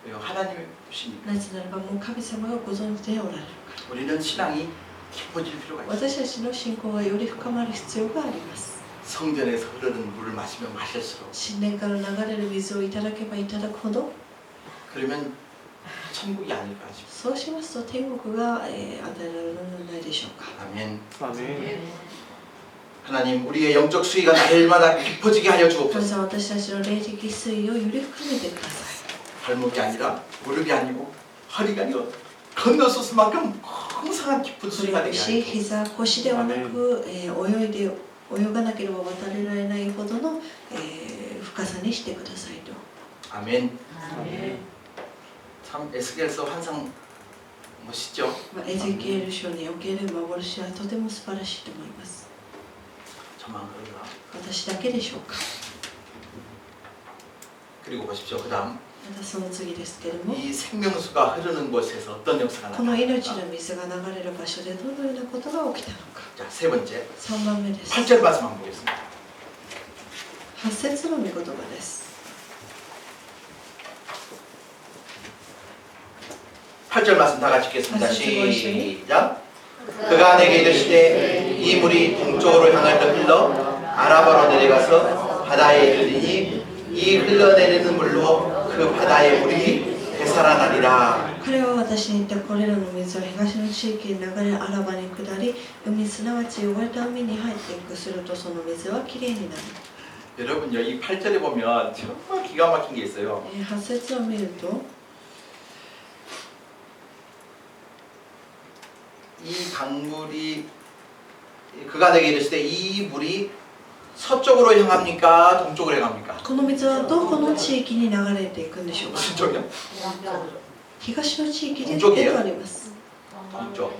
왜요? 하나님의 뜻이니까. なぜならばもう神様がご存知でおられるか 우리는 신앙이 깊어질 필요가 ら。 있어요. 私たちの信仰がより深まる必要があります。 성전에서 흐르는 물을 마시면 마실수록 神殿から流れる水をいただけばいただくほど、 그러면 천국이 아닐까 싶어요. そうしますと天国が、与えられるのではないでしょうか。 아멘. 아멘. 하나님 우리의 영적 수위가 날마다 깊어지게 하여 神 주옵소서. 様、私たちの霊的水位をより深めてください。 발목이 아니라 무릎이 아니고 허리가 아니고 건너섰을 만큼 항상 깊은 それ 수위가 は 되게 腰、 하여 주옵소서. 膝、腰ではなく、泳がなければ渡れられないほどの、深さにしてくださいと。 아멘. 참 에스겔서 환상 멋있죠? エゼキエル書における幻はとても素晴らしいと思います。 저만 그런가? 私だけでしょうか。 그리고 보십시오. 그 다음 またその次ですけども、 이 생명수가 흐르는 곳에서 어떤 역사가 この 나타날까? 命の水が流れる場所でどのようなことが起きたのか。 자, 세 번째 3番目です。 8절 말씀 한번 보겠습니다. 8節の御言葉です。 8절 말씀 다 같이 읽겠습니다. 같이 시작. 그가 내게 이르시되 이 물이 동쪽으로 흘러 아라바로 내려가서 바다에 이르리니 이 흘러내리는 물로 그 바다의 물이 되살아나리라. 彼は私に言ったこれらの水は東の地域に流れアラバに下り海すなわち汚れた海に入っていく。するとその水はきれいになる。 여러분요, 이 8절에 보면 정말 기가 막힌 게 있어요. 8節を見ると 이 강물이 그가 내게 이르시되 이 물이 서쪽으로 향합니까? 동쪽으로 향합니까? この水はどこの地域に流れていくんでしょうか。 무슨 쪽이요? 東の地域で東とあります。 동쪽.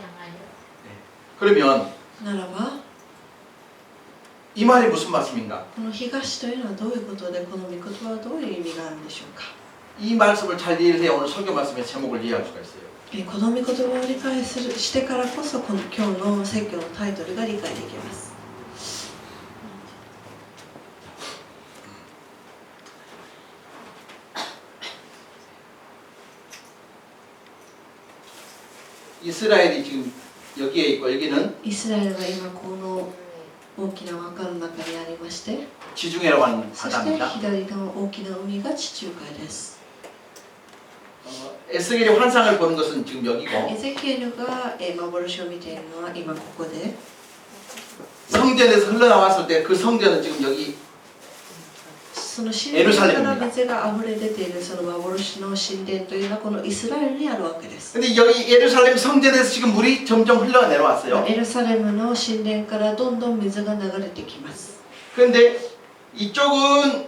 그러면 ならば 이 말이 무슨 말씀인가? この東というのはどういうことで、この御言葉はどういう意味があるんでしょうか。 이 말씀을 잘 이해해야 오늘 설교 말씀의 제목을 이해할 수가 있어요. この御言葉を理解してからこそこの今日の説教のタイトルが理解できます。 이스라엘이 지금 여기에 있고 여기는 イスラエルが今この大きな輪っかの中にありまして、 지중해라고 하는 そして 바다입니다. 左の大きな海が地中海です。 에스겔이 환상을 보는 것은 지금 여기고 エゼキエルが幻を見ているのは今ここで、 성전에서 흘러나왔을 때 그 성전은 지금 여기 その神殿から水が溢れ出ているその幻の神殿というのはこのイスラエルにあるわけです。 근데 여기 예루살렘 성전에서 지금 물이 점점 흘러내려왔어요. エルサレムの神殿からどんどん水が流れてきます。 그런데 이쪽은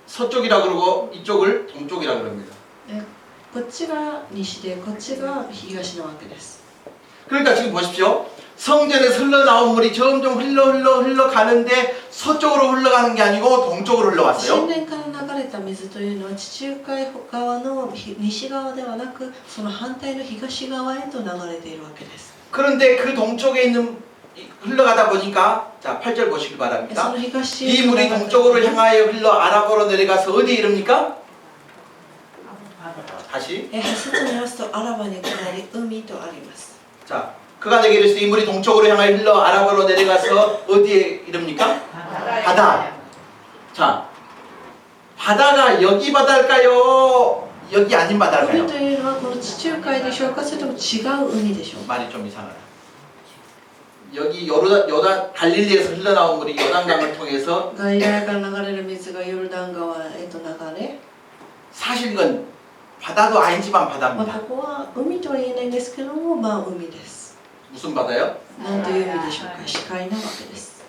서쪽이라 그러고 이쪽을 동쪽이라 그럽니다. こっちが西でこっちが東なわけです。 그러니까 지금 보십시오. 성전에서 흘러나온 물이 점점 흘러가는데 서쪽으로 흘러가는 게 아니고 동쪽으로 神 흘러왔어요. 殿から流れた水というのは地中海側の西側ではなくその反対の東側へと流れているわけです。 그런데 그 동쪽에 있는 흘러가다 보니까 자 8절 보시기 そ 바랍니다. の東 이 물이 동쪽으로 향하여 흘러 아라바로 내려가서 어디에 이릅니까? 다시 8節にますとアラバに下り海とあります。 자 그가 내게 이르시되 이 물이 동쪽으로 향하여 흘러 아라바로 내려가서 어디에 이릅니까? 바다. 자 바다가 여기 바다일까요? 여기 아닌 海 바다일까요? というのはこの地中海でしょうか、それとも違う海でしょうか。 말이 좀 이상하다. 여기 요단 갈릴리에서 흘러나온 물이 요단강을 통해서 ガリラヤから流れる水がヨルダン川へと流れ、 사실 이건 바다도 아니지만 こ 바다입니다. こは海とは言えないんですけども、海です。 무슨 바다요? 何という海でしょうか。視界なわけです。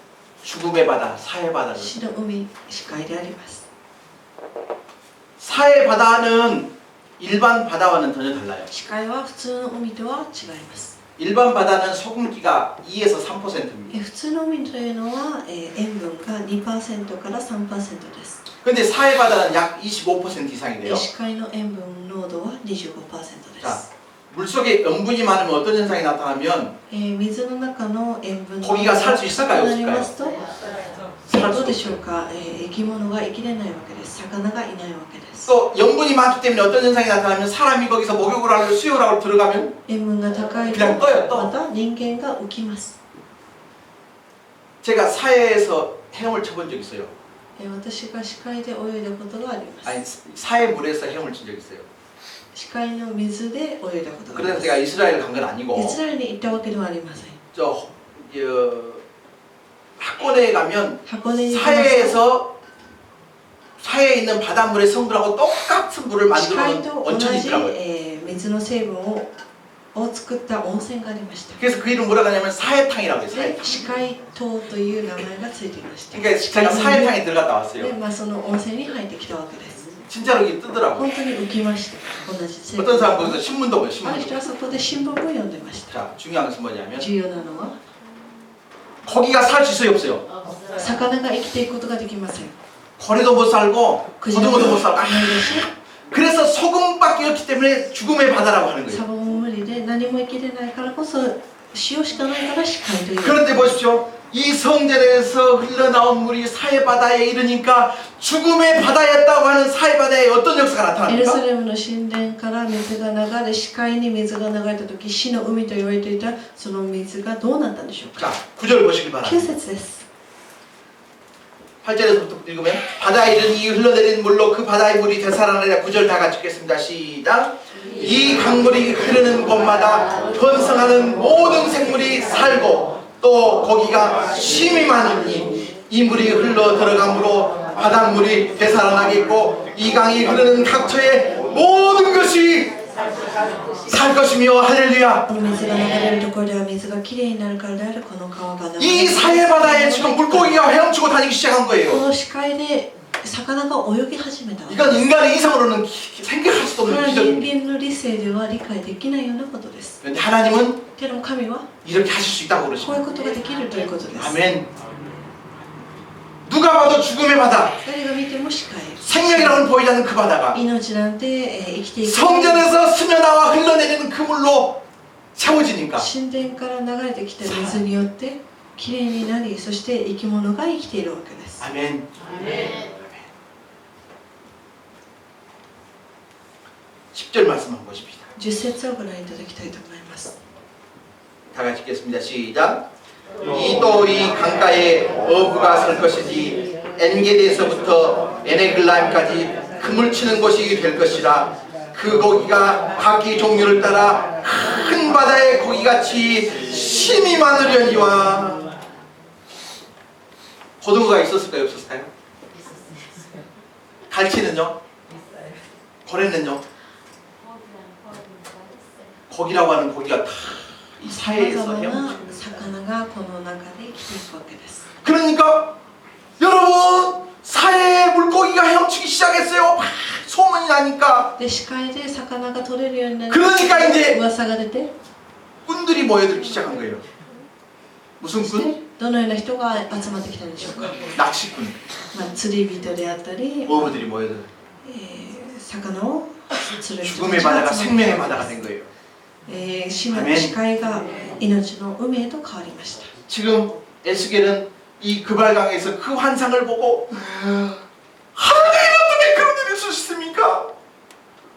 죽음의 바다, 사해 바다를. 死の海、視界であります。 사해 바다는 일반 바다와는 전혀 달라요. 視界は普通の海とは違います。 일반 바다는 소금기가 2에서 3%입니다. 普通の海というのは塩分が 2% から 3% です。 근데 사해 바다는 약 25% 이상이 돼요. 視界の塩分濃度は 25% で 자, す。 물속에 염분이 많으면 어떤 현상이 나타나면 水の中の塩分の 고기가 살 수 있을까요? なりますと、 살 どう 수 でしょうか。生き物が生きれないわけです。魚がいないわけです。 또 염분이 많기 때문에 어떤 현상이 나타나면 사람이 거기서 목욕을 하고 수영을 하고 들어가면 塩分が高いと 그냥 떠요 ま 떠. た人間が浮きます。 제가 사해에서 헤엄을 쳐본 적 있어요. 私が視界で泳いだことがあります。 아니 사해 물에서 헤엄을 친 적 있어요. 視界の水で泳いだことがありま 그래서 す。 제가 이스라엘 간 건 아니고 イスラエルに行ったわけではありません。 저 학원에 가면 箱根に行きますと 사해에서 사해에 있는 바닷물의 성분하고 똑같은 물을 視界 만들어놓은 と同 온천이 じ 있더라고요. 水の成分を作った温泉がありました。 그래서 그 이름 뭐라고 하냐면 사해탕이라고 해요. で 사해탕. 視界島という名前がついていました。 그러니까 제가 사해탕에 들어갔다 で、 왔어요. その温泉に入ってきたわけです。 진짜로 이게 뜨더라고요. 本当に浮きました。同じ成分。 어떤 사람 거기서 신문도 보요 ある 신문도. 人はそこで新聞を読んでました。 자 중요한 것은 뭐냐면 重要なのは 거기가 살 수있어요 없어요? 魚が生きていくことができません。 고래도 못 살고 クジラも 고등어도 못 無 살고 理だし 그래서 소금밖에 없기 때문에 죽음의 바다라고 하는 サ 거예요. バも無理で何も生きれないからこそ塩しかないから死海という 그런데 보십시오. 이 성전에서 흘러나온 물이 사해바다에 이르니까 죽음의 바다였다고 하는 사해바다에 어떤 역사가 エルサ 나타납니까? レムの神殿から水が流れ死海に水が流れた時死の海と言われていたその水がどうなったんでしょうか 자, 9절 보시길 9 바랍니다. 節です 8절에서부터 읽으면 바다에 이른 이 흘러내린 물로 그 바다의 물이 되살아나리라. 9절 다 같이 읽겠습니다. 시작. 이 강물이 흐르는 곳마다 번성하는 모든 생물이 살고 또 거기가 쉼이 많으니 이 물이 흘러 들어감으로 바닷물이 되살아나겠고 이 강이 흐르는 각처의 모든 것이 살 것이며 할렐루야. この水が流れるところでは水がきれいになるからであるこの川が流 이 れ 사해바다에 지금 물고기가 헤엄치고 다니기 시작한 こ 거예요. の視界で魚が泳ぎ始めた 이건 인간의 이성으로는 생각할 수도 これ 없는 は人 기적입니다. 間の理性では理解できないようなことです 그런데 하나님은 けども神は 이렇게 하실 수 있다고 こういう 그러십니다. ことができるということです 아멘. 누가 봐도 죽음의 바다, 誰が見ても視界 생명이라고는 보이지 않는 그 바다가 命なんて生きていく 성전에서 스며나와 흘러내리는 그 물로 채워지니까 神殿から流れてきた水によってきれいになりそして生き物が生きているわけです 아멘. 10절 말씀 한번 보십시다. 10節をご覧いただきたいと思います 다 같이 읽겠습니다. 시작. 이 또 이 강가에 어부가 설 것이지 엔게디에서부터 에네글라임까지 그물 치는 곳이 될 것이라. 그 고기가 각기 종류를 따라 큰 바다의 고기같이 심이 많으려니와. 고등어가 있었을까요? 없었을까요? 갈치는요? 고래는요? 고기라고 하는 고기가 다 이 さまざ 사해에서 まな 헤엄치고. 魚がこの中で生きていくわけです 그러니까 여러분 사해에 물고기가 헤엄치기 시작했어요. 막 소문이 나니까 で視界で魚が取れるようにな 그러니까 이제 噂が出て 꾼들이 모여들기 시작한 거예요. 무슨 そして 꾼? どのような人が集まってきたんでしょうか、 낚시꾼. 釣り人であったり、 어부들이 모여들. 魚を釣る人 죽음의 たちが 바다가 集まって 생명의 바다가 된 거예요. 死の視界が命の海へと変わりました 지금 에스겔은 이 그발강에서 그 환상을 보고 하나님 어떻게 그런 일을 수 있습니까?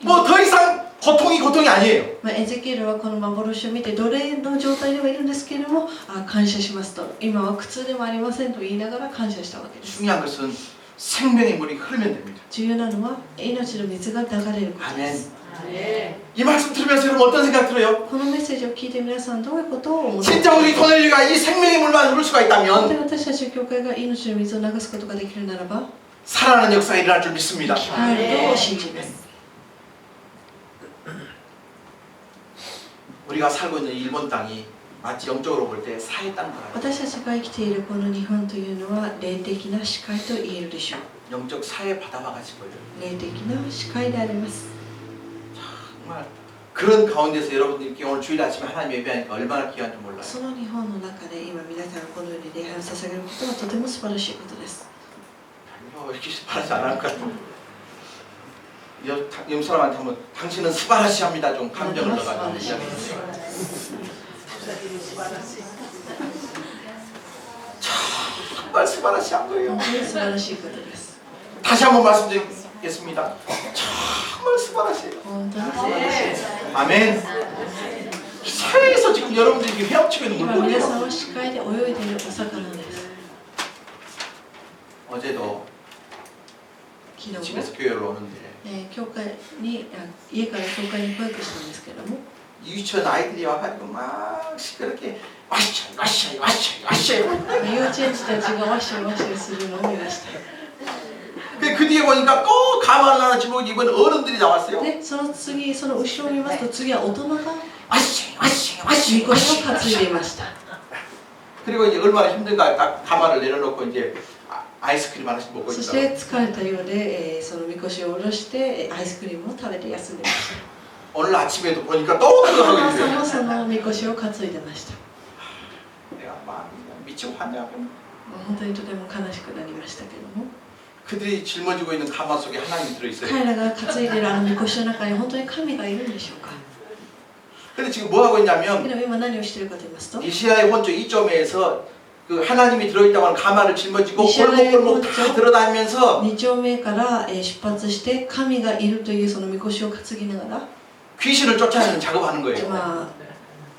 뭐 더 이상 고통이 아니에요. エゼキエルはこの幻を見て奴隷の状態ではいるんですけれども感謝しますと今は苦痛でもありませんと言いながら感謝したわけです 중요한 것은 생명의 물이 흐르면 됩니다. 重要なのは命の水が流れることです 이 말씀 들으면서 여러분 어떤 생각 들어요? このメッセージを聞いて皆さんどういうことを思って 진짜 우리 토넬리가 이 생명의 물만 흐를 수가 で 있다면 私たちの教会が命の水を流すことができるならば 살아나는 역사가 일어날 줄 믿습니다. あると信じます 우리가 살고 있는 일본 땅이 마치 영적으로 볼 때 사해 땅과 같아요. 私たちが生きているこの日本というのは霊的な視界と言えるでしょう 영적 사해 바다와 같이 보여요. 霊的な視界であります 정말 그런 가운데서 여러분들께 오늘 주일 아침에 하나님 예배하니까 얼마나 귀한지 몰라요. その日本の中で今皆さんがこのように礼拝を捧げることはとても素晴らしいことです 이렇게 스파라시 안 할 것 같아요. 옆 사람한테 한번 당신은 스파라시합니다. 좀 감정을 넣어가지고. 정말 스파라시한 거예요. 本当に素晴らしいことです 다시 한번 말씀드리겠습니다. 정말 스파라시해요. 本当に素晴らしいです 아멘. 사회에서 지금 여러분들이 헤엄치고 있는 今皆さ 물고기예요. んは視界で泳いでいるお魚です 어제도 昨日も 집에서 교회를 오는데 教会に家から教会に保育したんですけども 유치원 아이들이 와가지고 막 시끄럽게 와샤 幼稚園児たちがワッシャワッシャするのを見ました 그 뒤에 보니까 또 가마를 하나 집어 입은 어른들이 나왔어요. でその次その後ろを見ますと次は大人が 와샤 みこしを担いでいました 그리고 이제 얼마나 힘든가 딱 가마를 내려놓고 이제 아이스크림 하나씩 먹고 そし 있다. て疲れたようで、そのみこしを下ろしてアイスクリームを食べて休んでまし 오늘 아침에도 보니까 또 た 그거 하고 朝 있어요. もそのみこしを担いでました 내가 막 미치고 환장하고 本当にとても悲しくなりましたけども 그들이 짊어지고 있는 가마 속에 하나님이 들어있어요. 彼らが担いでいるあのみこしの中に本当に神がいるんでしょうか。 근데 지금 뭐 하고 있냐면 でも今何をしているかと言いますと、 이시야의 혼조 2점에서 그 하나님이 들어있다고 하는 가마를 짊어지고 이시야의 골목골목 다 혼조 들어다니면서 2丁目から出発して神がいるというそのみこしを担ぎながら、 귀신을 쫓아내는 작업하는 거예요. まあ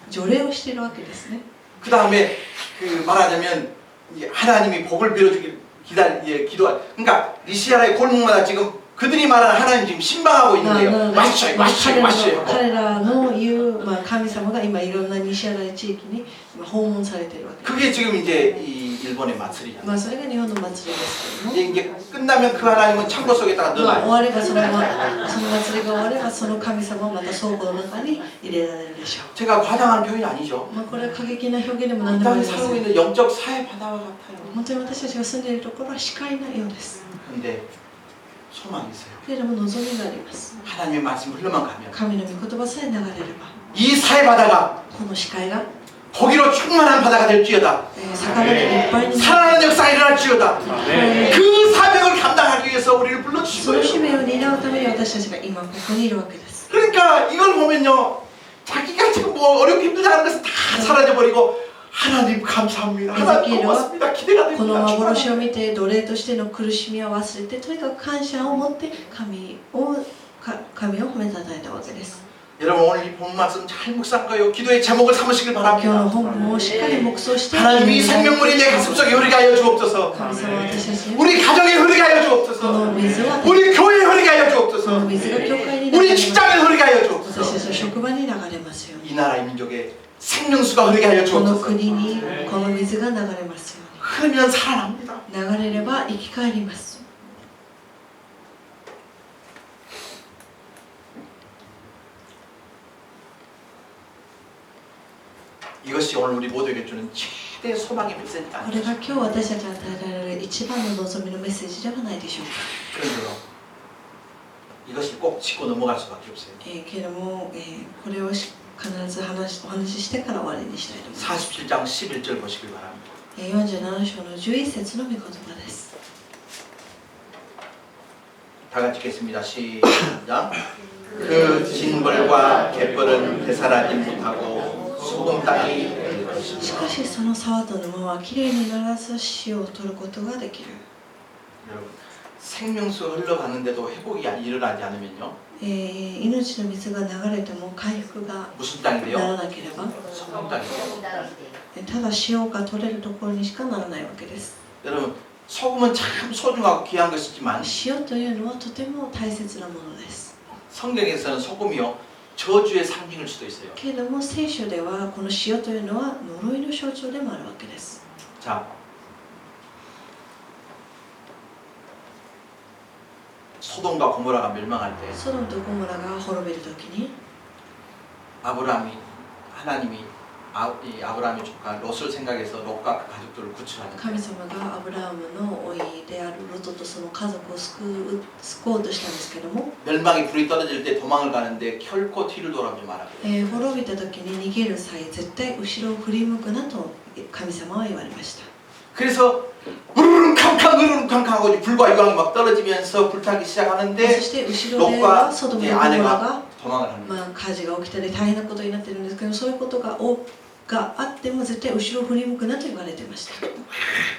除霊をしているわけですね。 그 다음에 그 말하자면 이제 하나님이 복을 빌어주길 기도하. 그러니까 리시아의 골목마다 지금 그들이 말하는 하나님 지금 신방하고 있는데요. 마셔요, 마셔요, 마셔요. 彼らの言う、まあ、神様が今いろんな西新井地域に訪問されているわけです。 그게 지금 이제 이 일본의 마술이야. まあそれが日本の祭りですけれども、 이제 끝나면 그 하나님은 창고 속에다가 まあ、終 넣어놔요. わればその祭りが終わればその神様をまた倉庫の中に入れられるでしょ 제가 과장하는 표현이 아니죠. う。まあこれは過激な表現でも 이 何でもあ 땅에 りませ 살고 ん。 있는 영적 사회 바다와 같아요. 本当に私たちが住んでいるところは視界なようです。 근데 소망이 있어요. けれども望みがあります。 하나님의 말씀 흘러만 가면 神の御言葉さえ流れれば、 이 사회 바다가 この視界が 거기로 충만한 바다가 될지어다. 魚でいっぱいになる。 살아나는 역사가 일어날지어다. ね 그 사명을 감당하기 위해서 우리를 そ 불러주신 の 거예요. 使命を担うために私たちが今ここにいるわけです。 그러니까 이걸 보면요, 자기가 지금 뭐 어렵게 힘들다는 것은 다 사라져버리고 하나님 감사합니다. 하나님 고맙습니다. 기대가 この 됩니다. 幻を見て奴隷としての苦しみを忘れて、とにかく感謝を持って神を褒めたたえたわけです。 여러분 오늘 이 본 말씀 잘 묵상할 거예요. 기도의 제목을 삼으시길 今日の 바랍니다. 本文をしっかり黙想して、 하나님 이 생명물이 내 가슴속에 흐르게 하여 주옵소서. 神様は私たちに 우리 가정에 흐르게 하여 この 주옵소서. 水を 우리 교회에 흐르게 하여 この 주옵소서. 水が教会に流れ 우리 ます。 직장에 흐르게 하여 私 주옵소서. たちの職場に流れますように。 이 나라의 민족에 생명수가 흐르게 하여 この 주옵소서. 国にこの水が流れますよ 흐르면 살아납니다. うに。流れれば生き返ります。 이것이 오늘 우리 모두에게 주는 최대 소망의 메시지가 これが今日私たちに与えられる一番の望みのメッセージではないでしょうか。 그런데요, 이것이 꼭 짚고 넘어갈 수밖에 없어요. けれども、これを必ずお話ししてから終わりにしたいと思います。 47장 11절 보시길 바랍니다. 47章の11節の御言葉です。 다 같이 읽겠습니다. 시작. 그 징벌과 갯벌은 되살아나지 못하고 소금 땅이 될 것이다. しかしその沢と沼はきれいにならず塩を取ることができる。 여러분, 생명수가 흘러가는데도 회복이 일어나지 않으면요, 命の水が流れても回復が 무슨 なら 땅이래요? なければ、 소금 땅이래요. ただ塩が取れるところにしかならないわけです。 여러분, 소금은 참 소중하고 귀한 것이지만 塩というのはとても大切なものです。 성경에서는 소금이요, 저주의 상징일 수도 있어요. けれども聖書ではこの塩というのは呪いの象徴でもあるわけです。 자, 소돔과 고모라가 멸망할 때 ソドムとゴモラが滅びるときに 하나님이 아브라함의 조카 롯을 생각해서 롯과 그 가족들을 구출하는 神様がアブラハムの甥であるロトとその家族を救おうとしたんですけども、 멸망의 불이 떨어질 때 도망을 가는데 결코 뒤를 돌아보지 말아요. 滅びたときに逃げる際絶対後ろを振り向くなと神様は言われました。 그래서 으르릉캉캉 하고 불과 유황이 막 떨어지면서 불타기 そ 시작하는데 して後ろではソドム 롯과 やゴモラ 아내가 が 도망을 합니다. まあ火事が起きたり大変なことになってるんですけど、そういうことがあっても絶対後ろを振り向くなと言われてました。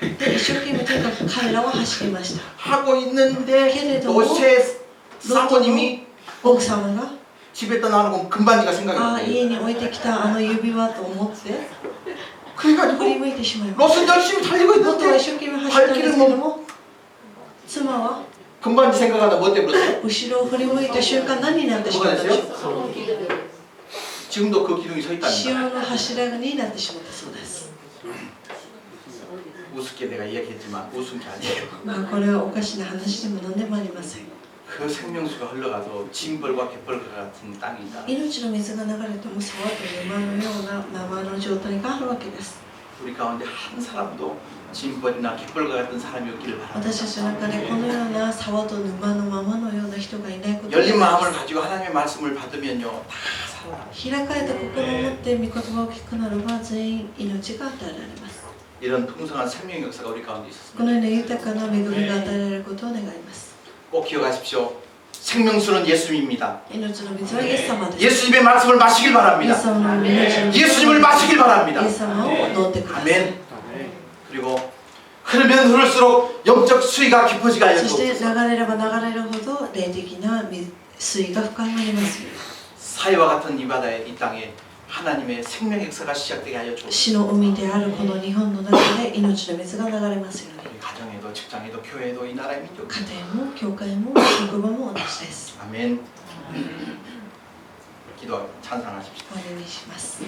で一生懸命とにかく彼らは走りました。 하고 있는데 걔네도 롯의 사모님이 奥様が 집에 떠나는 건 금반지가 생각이 ああ 나요. 家に置いてきたあの指輪と思って 그래가지고 振り向いてしまいました。 롯은 열심히 달리고 ロトは 있는데 一生懸命走ったんですけども、妻は 금반지 생각하다 뭐 때문에 그랬어요? 後ろを振り向いた瞬間何になってしまったでしょうか。 지금도 그 기둥이 서 있답니다. 潮の柱になってしまったそうです。 우습게 내가 이야기했지만 웃은 게 아니에요. まあこれはおかしな話でも何でもありません。 그 생명수가 흘러가서 징벌과 갯벌과 같은 땅이다. 命の水が流れても沢と沼のような生の状態があるわけです。 우리 가운데 한 사람도 징벌이나 갯벌과 같은 사람이 없기를 바랍니다. 私たちの中でこのような沢と沼のままのような人がいないことを 열린 마음을 가지고 하나님의 말씀을 받으면요 다 살아납니다. 開かれた心を持って御言葉を聞くならば全員命が与えられます。 이런 풍성한 생명 역사가 우리 가운데 こ 있었습니다. のような豊かな恵みが与えられることを願います。 꼭 기억하십시오. 생명수는 예수님입니다. 命の水はイエス様です。 예수님의 말씀을 마시길 イエ 바랍니다. ス様の命の水 예수님을 마시길 イ 바랍니다. エス様を飲んでください。 아멘. 그리고 흐르면 흐를수록 영적 수위가 깊어지게 하여 そして流 주옵소서. れれば流れるほど霊的な水位が深まりますよ。 사회와 같은 이 바다에 이 땅에 하나님의 생명 역사가 시작되게 하여 주옵소서. 死の海であるこの日本の中で命の水が流れますように。 우리 가정에도 직장에도 교회에도 이 나라의 민족. 家庭も教会も職場も同じです。 아멘. 기도하고 찬양하십시오. お願いします。